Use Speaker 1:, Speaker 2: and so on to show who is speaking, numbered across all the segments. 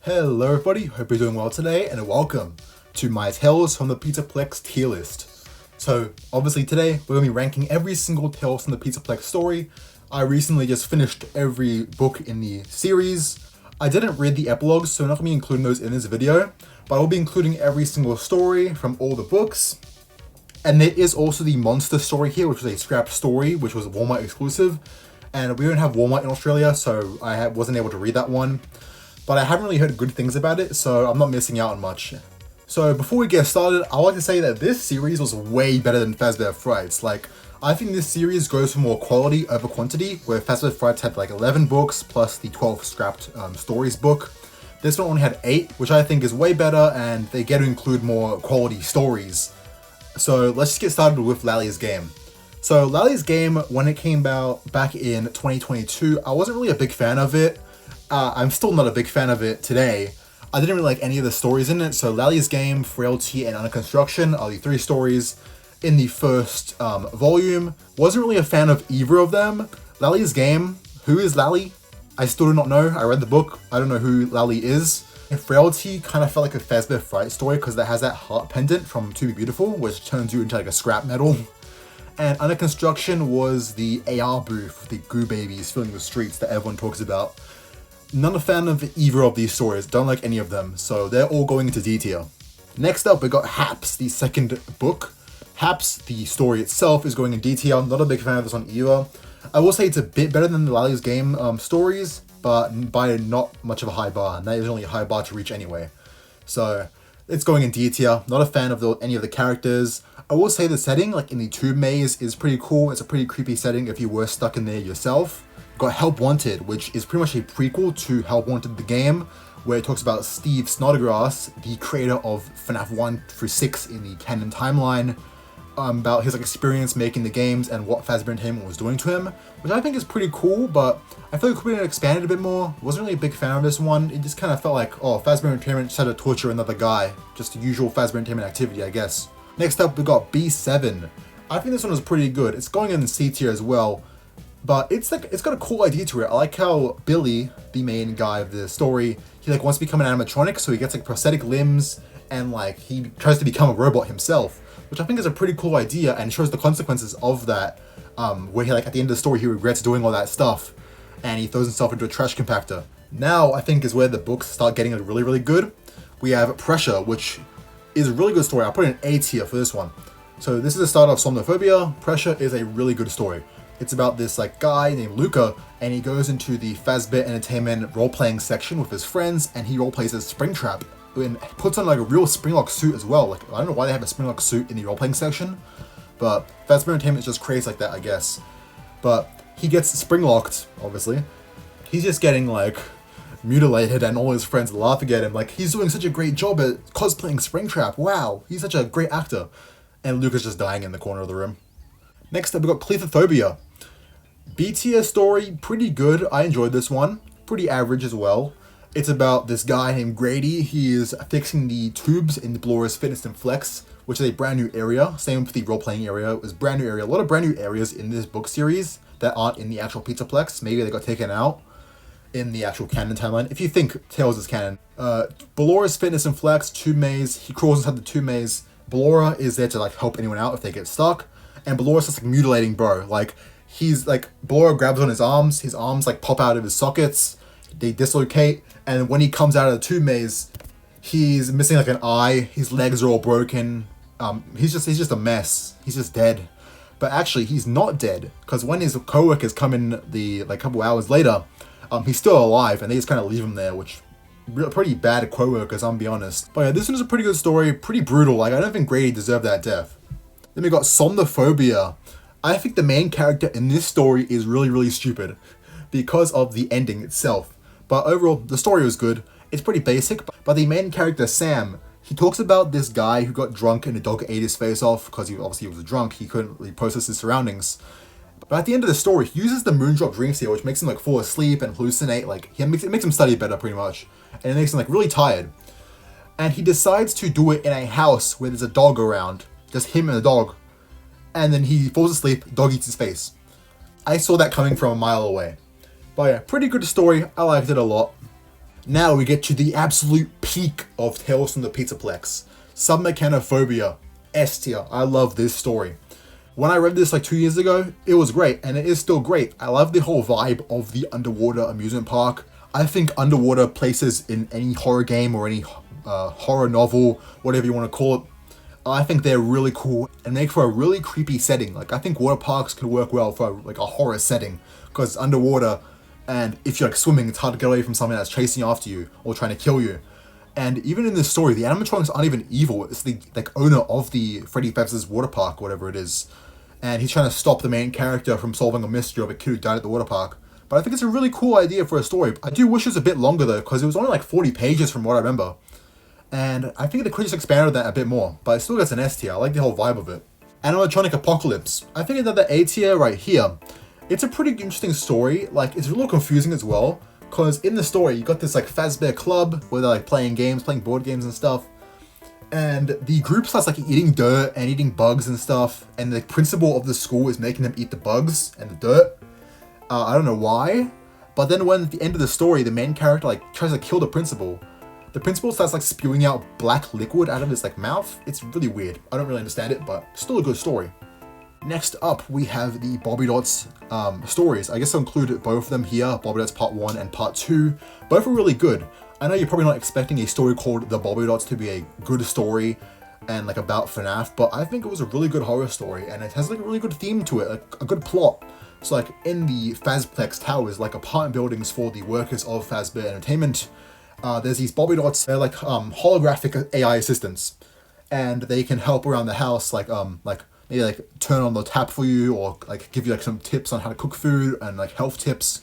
Speaker 1: Hello everybody, hope you're doing well today and welcome to my Tales from the PizzaPlex tier list. So obviously today we're going to be ranking every single Tales from the PizzaPlex story. I recently just finished every book in the series. I didn't read the epilogues, so I'm not going to be including those in this video, but I will be including every single story from all the books. And there is also the monster story here, which was a scrap story, which was a Walmart exclusive. And we don't have Walmart in Australia, so I wasn't able to read that one. But I haven't really heard good things about it, so I'm not missing out on much. So before we get started, I would like to say that this series was way better than Fazbear Frights. Like, I think this series goes for more quality over quantity, where Fazbear Frights had like 11 books plus the 12 scrapped stories book. This one only had 8, which I think is way better, and they get to include more quality stories. So let's just get started with Lally's Game. So Lally's Game, when it came out back in 2022, I wasn't really a big fan of it. I'm still not a big fan of it today. I didn't really like any of the stories in it, so Lally's Game, Frailty, and Under Construction are the 3 stories in the first volume. Wasn't really a fan of either of them. Lally's Game, who is Lally? I still do not know. I read the book, I don't know who Lally is. And Frailty kind of felt like a Fazbear Fright story because it has that heart pendant from To Be Beautiful, which turns you into like a scrap metal. And Under Construction was the AR booth, the goo babies filling the streets that everyone talks about. Not a fan of either of these stories, don't like any of them, so they're all going into D tier. Next up, we got Happs, the second book. Happs, the story itself, is going in D tier. Not a big fan of this one either. I will say it's a bit better than the Lally's Game stories, but by not much of a high bar, and that is only a high bar to reach anyway. So it's going in D tier. Not a fan of any of the characters. I will say the setting, like in the tube maze, is pretty cool. It's a pretty creepy setting if you were stuck in there yourself. Got Help Wanted, which is pretty much a prequel to Help Wanted the game, where it talks about Steve Snodgrass, the creator of FNaF 1 through 6 in the canon timeline, about his experience making the games and what Fazbear Entertainment was doing to him, which I think is pretty cool, but I feel like it could have been expanded a bit more. Wasn't really a big fan of this one. It just kind of felt like, oh, Fazbear Entertainment just had to torture another guy. Just the usual Fazbear Entertainment activity, I guess. Next up, we got B7. I think this one was pretty good. It's going in the C tier as well. But it's got a cool idea to it. I like how Billy, the main guy of the story, he like wants to become an animatronic, so he gets like prosthetic limbs and like he tries to become a robot himself, which I think is a pretty cool idea and shows the consequences of that. Where he like at the end of the story he regrets doing all that stuff and he throws himself into a trash compactor. Now I think is where the books start getting really, really good. We have Pressure, which is a really good story. I'll put it in A tier for this one. So this is the start of Somnophobia. Pressure is a really good story. It's about this like guy named Luca, and he goes into the Fazbear Entertainment role-playing section with his friends, and he role-plays as Springtrap, and puts on like a real Springlock suit as well. Like, I don't know why they have a Springlock suit in the role-playing section, but Fazbear Entertainment is just crazy like that, I guess. But he gets Springlocked, obviously. He's just getting like mutilated, and all his friends laughing at him, like he's doing such a great job at cosplaying Springtrap. Wow, he's such a great actor. And Luca's just dying in the corner of the room. Next up, we got Cleithrophobia. B tier story, pretty good. I enjoyed this one. Pretty average as well. It's about this guy named Grady. He is fixing the tubes in the Blura's Fitness and Flex, which is a brand new area. Same with the role-playing area. It was a brand new area. A lot of brand new areas in this book series that aren't in the actual PizzaPlex. Maybe they got taken out in the actual canon timeline. If you think Tales is canon. Blura's Fitness and Flex, tube maze. He crawls inside the tube maze. Blura is there to like help anyone out if they get stuck. And Blura's just like mutilating Bro. Like, he's like, Blura grabs on his arms like pop out of his sockets, they dislocate, and when he comes out of the tube maze, he's missing like an eye, his legs are all broken, he's just a mess, he's just dead. But actually, he's not dead, because when his co-workers come in the like couple hours later, he's still alive, and they just kind of leave him there, which pretty bad co-workers, I'll be honest. But yeah, this one is a pretty good story, pretty brutal. Like, I don't think Grady deserved that death. Then we got Somnophobia. I think the main character in this story is really, really stupid because of the ending itself. But overall, the story was good. It's pretty basic, but the main character, Sam, he talks about this guy who got drunk and a dog ate his face off because he obviously was drunk. He couldn't really process his surroundings. But at the end of the story, he uses the Moondrop Dream Steal, which makes him like fall asleep and hallucinate. Like, it makes him study better pretty much. And it makes him like really tired. And he decides to do it in a house where there's a dog around. Just him and the dog. And then he falls asleep, dog eats his face. I saw that coming from a mile away. But yeah, pretty good story. I liked it a lot. Now we get to the absolute peak of Tales from the PizzaPlex. Submechanophobia. S tier. I love this story. When I read this like 2 years ago, it was great, and it is still great. I love the whole vibe of the underwater amusement park. I think underwater places in any horror game or any horror novel, whatever you want to call it, I think they're really cool and make for a really creepy setting. Like, I think water parks could work well for like a horror setting because it's underwater, and if you're like swimming, it's hard to get away from something that's chasing after you or trying to kill you. And even in this story, the animatronics aren't even evil. It's the like owner of the Freddy Fazbear's water park, whatever it is, and he's trying to stop the main character from solving a mystery of a kid who died at the water park. But I think it's a really cool idea for a story. I do wish it was a bit longer though, because it was only like 40 pages from what I remember. And I think they could just expanded that a bit more, but it still gets an S tier. I like the whole vibe of it. Animatronic Apocalypse. I think another A tier right here. It's a pretty interesting story. Like, it's a little confusing as well, because in the story, you got this like Fazbear club where they're like playing games, playing board games and stuff. And the group starts like eating dirt and eating bugs and stuff. And the principal of the school is making them eat the bugs and the dirt. I don't know why. But then when at the end of the story, the main character like tries to kill the principal starts like spewing out black liquid out of his like mouth. It's really weird. I don't really understand it, but still a good story. Next up, we have the Bobbiedots stories. I guess I'll include both of them here, Bobbiedots Part 1 and Part 2. Both are really good. I know you're probably not expecting a story called The Bobbiedots to be a good story and like about FNaF, but I think it was a really good horror story, and it has like a really good theme to it, like a good plot. So like in the Fazplex towers, like apartment buildings for the workers of Fazbear Entertainment, there's these Bobbiedots. They're like holographic AI assistants, and they can help around the house, like maybe like turn on the tap for you, or like give you like some tips on how to cook food and like health tips.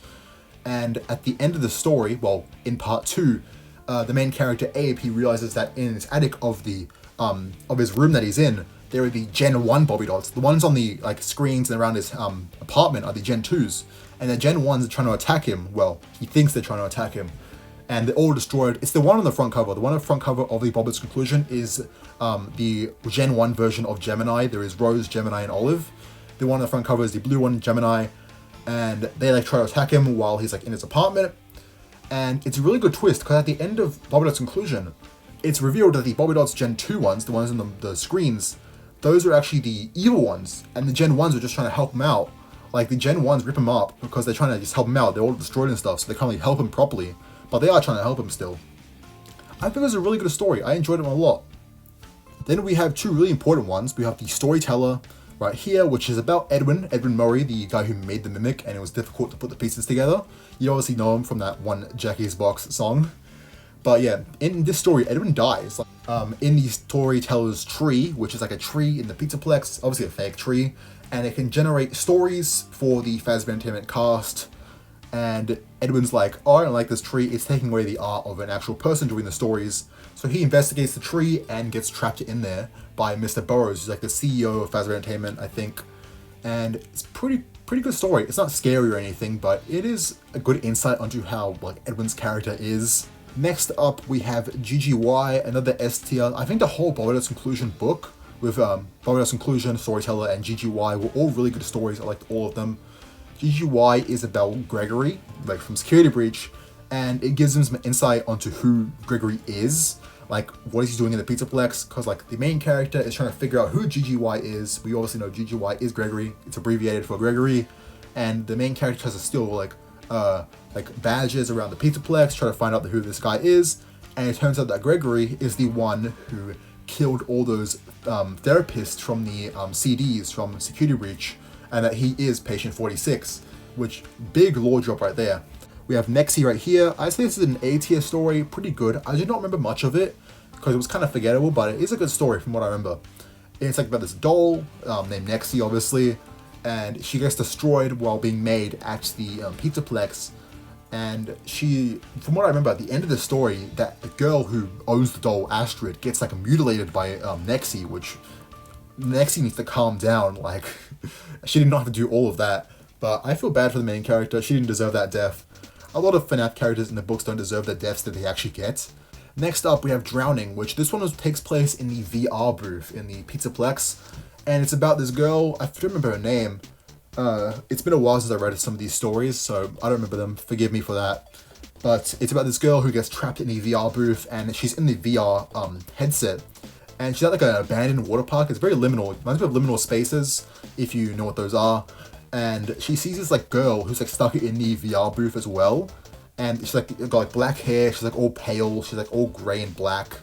Speaker 1: And at the end of the story, well, in Part 2, the main character Abe, he realizes that in his attic of the of his room that he's in, there are the Gen 1 Bobbiedots. The ones on the like screens and around his apartment are the Gen 2s, and the Gen 1s are trying to attack him. Well, he thinks they're trying to attack him, and they're all destroyed. It's the one on the front cover. The one on the front cover of the Bobbiedots Conclusion is the Gen 1 version of Gemini. There is Rose, Gemini, and Olive. The one on the front cover is the blue one, Gemini, and they like try to attack him while he's like in his apartment. And it's a really good twist, because at the end of Bobbiedots Conclusion, it's revealed that the Bobbiedots Gen 2 ones, the ones on the screens, those are actually the evil ones, and the Gen 1s are just trying to help him out. Like, the Gen 1s rip him up because they're trying to just help him out. They're all destroyed and stuff, so they can't really help him properly, but they are trying to help him still. I think it was a really good story. I enjoyed it a lot. Then we have two really important ones. We have the Storyteller right here, which is about Edwin Murray, the guy who made the Mimic, and it was difficult to put the pieces together. You obviously know him from that one Jackie's Box song. But yeah, in this story, Edwin dies. In the Storyteller's tree, which is like a tree in the PizzaPlex, obviously a fake tree, and it can generate stories for the Fazbear Entertainment cast. And Edwin's like, oh, I don't like this tree, it's taking away the art of an actual person doing the stories. So he investigates the tree and gets trapped in there by Mr. Burrows, who's like the CEO of Fazbear Entertainment, I think. And it's pretty good story. It's not scary or anything, but it is a good insight onto how like Edwin's character is. Next up, we have GGY, another S tier. I think the whole Bobbiedots Conclusion book, with Bobbiedots Conclusion, Storyteller, and GGY were all really good stories. I liked all of them. GGY is about Gregory, like from Security Breach, and it gives him some insight onto who Gregory is, like what is he doing in the PizzaPlex, because like the main character is trying to figure out who GGY is. We obviously know GGY is Gregory. It's abbreviated for Gregory, and the main character has to steal like badges around the PizzaPlex, try to find out who this guy is, and it turns out that Gregory is the one who killed all those therapists from the CDs from Security Breach, and that he is Patient 46, which big lore drop right there. We have Nexie right here. I say this is an A tier story, pretty good. I did not remember much of it because it was kind of forgettable, but it is a good story from what I remember. It's like about this doll named Nexie, obviously, and she gets destroyed while being made at the PizzaPlex. And she, from what I remember, at the end of the story, that the girl who owns the doll, Astrid, gets like mutilated by Nexie, which Nexie needs to calm down. Like, she did not have to do all of that. But I feel bad for the main character. She didn't deserve that death. A lot of FNaF characters in the books don't deserve the deaths that they actually get. Next up, we have Drowning, which this one takes place in the VR booth in the PizzaPlex. And it's about this girl, I don't remember her name. It's been a while since I read some of these stories, so I don't remember them. Forgive me for that. But it's about this girl who gets trapped in the VR booth, and she's in the VR headset, and she's at like an abandoned water park. It's very liminal. It reminds me of liminal spaces, if you know what those are. And she sees this like girl who's like stuck in the VR booth as well, and she's like got like black hair. She's like all pale. She's like all grey and black.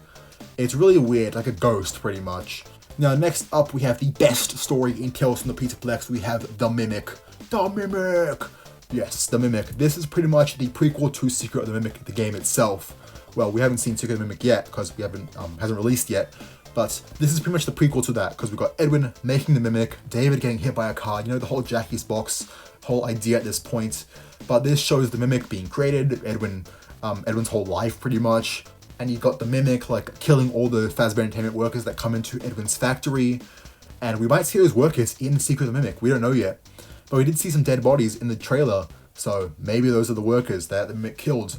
Speaker 1: It's really weird, like a ghost pretty much. Now next up we have the best story in Tales from the PizzaPlex. We have The Mimic. The Mimic! Yes, The Mimic. This is pretty much the prequel to Secret of the Mimic, the game itself. Well, we haven't seen Secret of the Mimic yet, because we haven't hasn't released yet. But this is pretty much the prequel to that, because we've got Edwin making the Mimic, David getting hit by a car, you know, the whole Jackie's Box whole idea at this point. But this shows the Mimic being created, Edwin's whole life pretty much. And you've got the Mimic like killing all the Fazbear Entertainment workers that come into Edwin's factory. And we might see those workers in Secret of the Mimic, we don't know yet. But we did see some dead bodies in the trailer, so maybe those are the workers that the Mimic killed.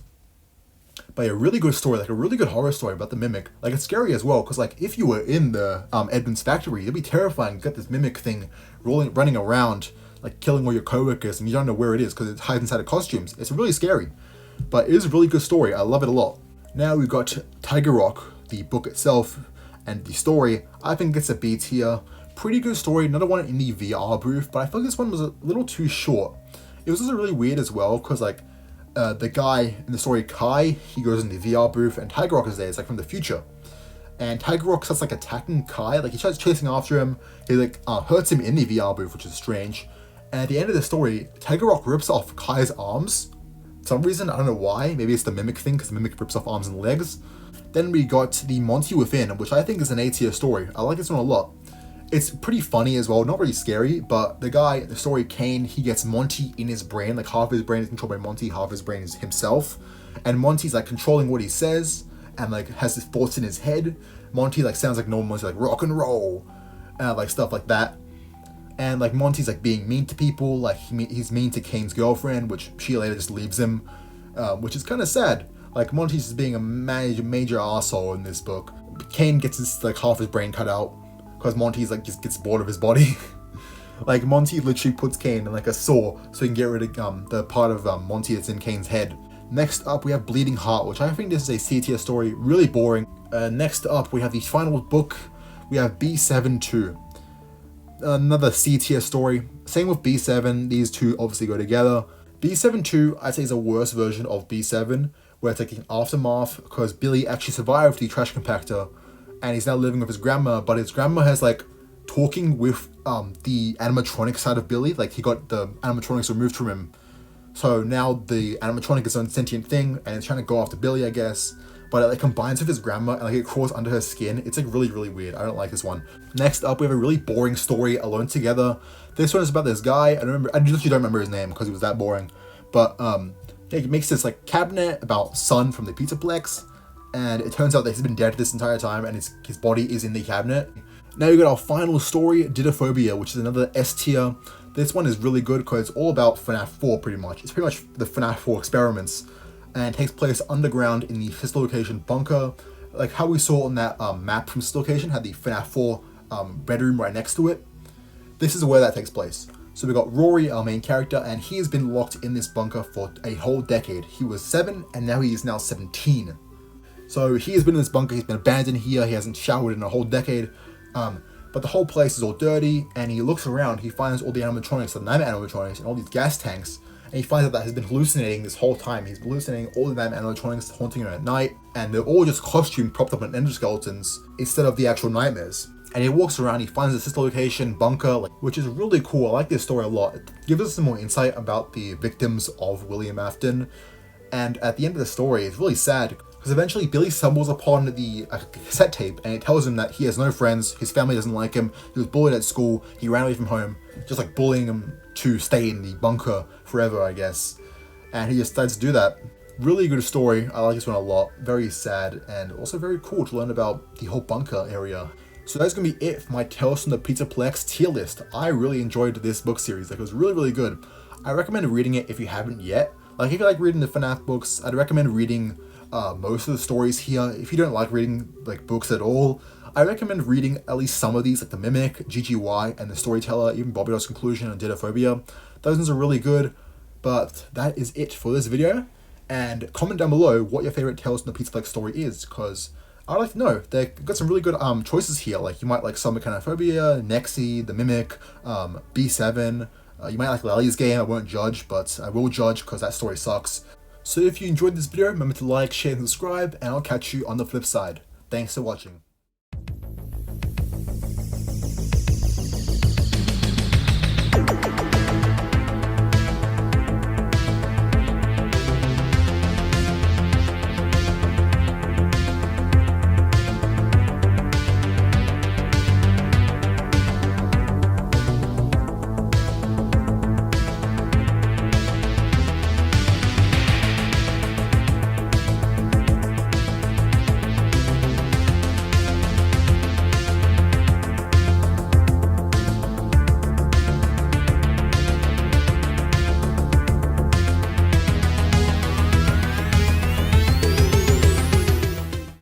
Speaker 1: But a really good story, like a really good horror story about the Mimic. Like it's scary as well, because like if you were in the Edwin's factory, it'd be terrifying. You got this Mimic thing running around, like killing all your coworkers, and you don't know where it is because it hides inside of costumes. It's really scary, but it is a really good story. I love it a lot. Now we've got Tiger Rock, the book itself, and the story. I think it's a B tier. Pretty good story, another one in the VR booth, but I feel like this one was a little too short. It was also really weird as well, because like the guy in the story, Kai, he goes in the VR booth, and Tiger Rock is there. It's like from the future, and Tiger Rock starts like attacking Kai. Like he starts chasing after him. He like hurts him in the VR booth, which is strange. And at the end of the story, Tiger Rock rips off Kai's arms. For some reason, I don't know why. Maybe it's the Mimic thing, because the Mimic rips off arms and legs. Then we got the Monty Within, which I think is an A tier story. I like this one a lot. It's pretty funny as well, not really scary, but the guy, the story Kane, he gets Monty in his brain, like half his brain is controlled by Monty, half his brain is himself, and Monty's like controlling what he says, and like has his thoughts in his head. Monty like sounds like normal Monty, like rock and roll, like stuff like that. And like Monty's like being mean to people, like he's mean to Kane's girlfriend, which she later just leaves him, which is kind of sad. Like Monty's just being a major asshole in this book. Kane gets his like half his brain cut out, because Monty's like just gets bored of his body. Like Monty literally puts Kane in like a saw so he can get rid of the part of Monty that's in Kane's head. Next up we have Bleeding Heart, which I think this is a C tier story, really boring. Next up we have the final book, we have B7-2. Another C tier story. Same with B7, these two obviously go together. B7-2 I'd say is a worse version of B7, where it's like an aftermath, because Billy actually survived the trash compactor, and he's now living with his grandma, but his grandma has like talking with the animatronic side of Billy. Like he got the animatronics removed from him, so now the animatronic is a sentient thing, and it's trying to go after Billy, I guess. But it like combines with his grandma, and like it crawls under her skin. It's like really weird. I don't like this one. Next up we have a really boring story, Alone Together. This one is about this guy. I literally don't remember his name because it was that boring. But he makes this like cabinet about Son from the PizzaPlex, and it turns out that he's been dead this entire time, and his body is in the cabinet. Now we got our final story, Dittophobia, which is another S tier. This one is really good because it's all about FNaF 4 pretty much. It's pretty much the FNaF 4 experiments, and it takes place underground in the Fist Location bunker. Like how we saw on that map from Fist Location, had the FNaF 4 bedroom right next to it. This is where that takes place. So we got Rory, our main character, and he has been locked in this bunker for a whole decade. He was 7, and now he is now 17. So he has been in this bunker, he's been abandoned here, he hasn't showered in a whole decade, but the whole place is all dirty, and he looks around, he finds all the animatronics, the nightmare animatronics, and all these gas tanks, and he finds out that he's been hallucinating this whole time. He's hallucinating all the nightmare animatronics haunting him at night, and they're all just costumes propped up in endoskeletons instead of the actual nightmares. And he walks around, he finds the Sister Location bunker, which is really cool. I like this story a lot. It gives us some more insight about the victims of William Afton, and at the end of the story, it's really sad, because eventually Billy stumbles upon the cassette tape, and it tells him that he has no friends, his family doesn't like him, he was bullied at school, he ran away from home, just like bullying him to stay in the bunker forever, I guess. And he just decides to do that. Really good story, I like this one a lot, very sad, and also very cool to learn about the whole bunker area. So that's going to be it for my Tales from the PizzaPlex tier list. I really enjoyed this book series, like it was really good. I recommend reading it if you haven't yet. Like if you like reading the FNaF books, I'd recommend reading most of the stories here. If you don't like reading like books at all, I recommend reading at least some of these, like The Mimic, GGY, and The Storyteller, even Bobbiedots Conclusion and Dittophobia. Those ones are really good, but that is it for this video. and comment down below what your favorite Tales from the PizzaPlex story is, because I'd like to know. They've got some really good choices here. Like, you might like Submechanophobia, Nexie, the Mimic, B7. You might like Lally's game. I won't judge, but I will judge because that story sucks. So if you enjoyed this video, remember to like, share, and subscribe, and I'll catch you on the flip side. Thanks for watching.